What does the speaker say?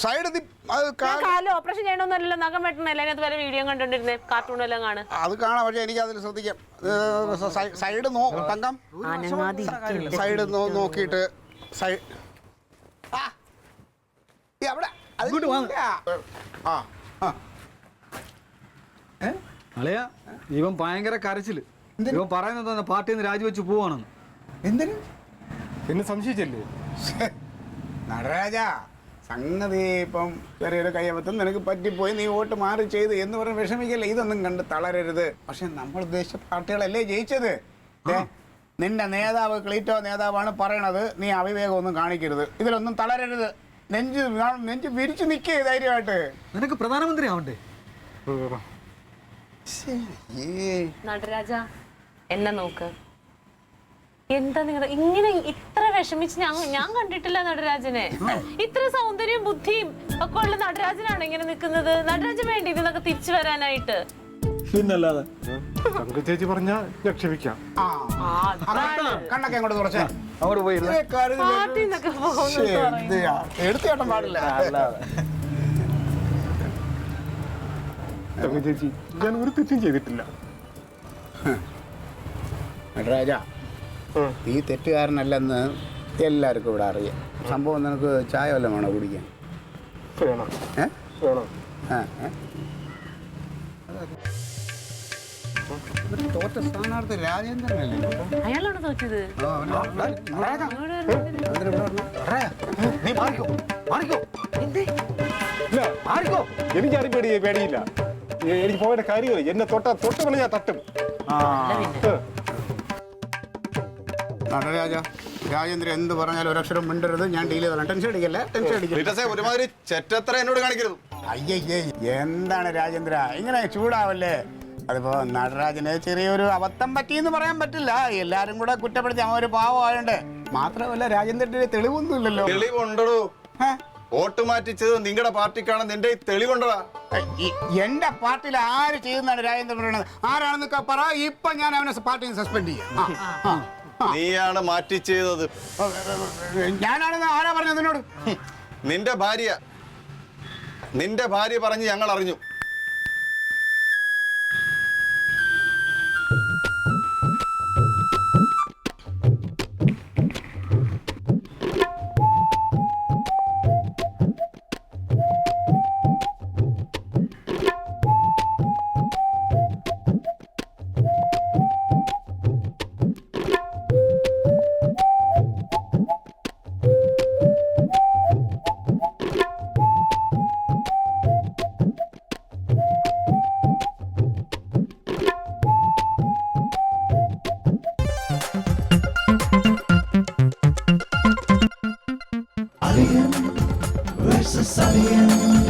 Side കാല് operation ചെയ്യണമെന്നല്ലോ, നഖം വെട്ടണല്ലേ, അതിനകത്ത് വരെ വീഡിയോ കണ്ടോണ്ടിരുന്നേ, കാർട്ടൂൺ എല്ലാം കാണും. അത് കാണാം, പക്ഷെ എനിക്ക് അതിൽ ശ്രദ്ധിക്കാം. സൈഡ് തങ്കം, സൈഡ് നോക്കിയിട്ട് അളയാ, ഇവൻ ഭയങ്കര കരച്ചില്. ഇവൻ പറയുന്നത് പാർട്ടിന്ന് രാജിവെച്ച് പോവാണെന്ന്. എന്തിന് എന്നെ സംശയിച്ചല്ലേ നടരാജ? സംഗതി ഇപ്പം ചെറിയൊരു കയ്യബദ്ധം നിനക്ക് പറ്റിപ്പോയി, നീ വോട്ട് മാറി ചെയ്ത് എന്ന് പറഞ്ഞ് വിഷമിക്കല്ലേ. ഇതൊന്നും കണ്ട് തളരരുത്. പക്ഷെ നമ്മൾ ഉദ്ദേശിച്ച പാർട്ടികളല്ലേ ജയിച്ചത്. നിന്റെ നേതാവ് ക്ലീറ്റോ നേതാവാണ് പറയണത്, നീ അവിവേകമൊന്നും കാണിക്കരുത്, ഇതിലൊന്നും തളരരുത്. നെഞ്ച് വിരിച്ചു നിൽക്കേ ധൈര്യമായിട്ട്. നിനക്ക് പ്രധാനമന്ത്രി ആവണ്ടേ? നടരാജ എന്നെ നോക്ക്, എന്താ നിങ്ങൾ ഇങ്ങനെ ഇത്ര വിഷമിച്ച് ഞാൻ കണ്ടിട്ടില്ല നടരാജനെ. ഇത്ര സൗന്ദര്യവും ബുദ്ധിയും ഒക്കെ ഉള്ള നടരാജനാണ് ഇങ്ങനെ നിൽക്കുന്നത്. നടരാജൻ വേണ്ടി ഇതിനൊക്കെ തിരിച്ചു വരാനായിട്ട്. പിന്നല്ലാതെ ചേച്ചി പറഞ്ഞാ ക്ഷമിക്കാം. കണ്ണൊക്കെ അങ്ങോട്ട് കുറച്ച് അങ്ങോട്ട് പോയി എടുത്തേട്ടം പാടില്ല. ചേച്ചി ഞാൻ ഒരു തെറ്റും ചെയ്തിട്ടില്ല. നടരാജ, ഈ തെറ്റുകാരനല്ലെന്ന് എല്ലാവർക്കും ഇവിടെ അറിയാം. സംഭവം നിനക്ക് ചായ വല്ലതും വേണോ കുടിക്കാൻ? തോറ്റ സ്ഥാനാർത്ഥി രാജേന്ദ്രനല്ലേ? അയാളാണ് തോറ്റത്. എനിക്കാരും പേടിയില്ല. എനിക്ക് പോകേണ്ട കാര്യമില്ല. എന്നെ തൊട്ട ഞാൻ തട്ടും. നടരാജ, രാജേന്ദ്രൻ എന്ത് പറഞ്ഞാലും ഒരക്ഷരം മിണ്ടരുത്. ഞാൻ ഡീൽ ചെയ്തോളാം. ടെൻഷൻ അടിക്കല്ലേ. ഒരുമാതിരി ചെറ്റത്ര എന്നോട് കാണിക്കരുത്. അയ്യേ, എന്താണ് രാജേന്ദ്ര ഇങ്ങനെ ചൂടാവല്ലേ? അതിപ്പോ നടരാജന് ചെറിയൊരു അബദ്ധം പറ്റിയെന്ന് പറയാൻ പറ്റില്ല. എല്ലാരും കൂടെ കുറ്റപ്പെടുത്തി അവൻ ഒരു പാവമായോണ്ട്. മാത്രമല്ല രാജേന്ദ്രന്റെ തെളിവൊന്നും ഇല്ലല്ലോ. തെളിവുണ്ടോ? വോട്ട് മാറ്റിച്ചത് നിങ്ങളുടെ പാർട്ടിക്കാണ്. നിന്റെ തെളിവുണ്ടോ? എന്റെ പാർട്ടിയിൽ ആര് ചെയ്യുന്നതാണ് രാജേന്ദ്രൻ പറയുന്നത്? ആരാണെന്നൊക്കെ പറ. ഇപ്പൊ ഞാൻ അവനെ പാർട്ടിയിൽ സസ്പെൻഡ് ചെയ്യാം. നീയാണ് മാറ്റി ചെയ്തത്. ഞാനാണെന്ന് ആരാ പറഞ്ഞത് നിന്നോട്? നിന്റെ ഭാര്യ പറഞ്ഞ് ഞങ്ങൾ അറിഞ്ഞു. Alien versus Alien.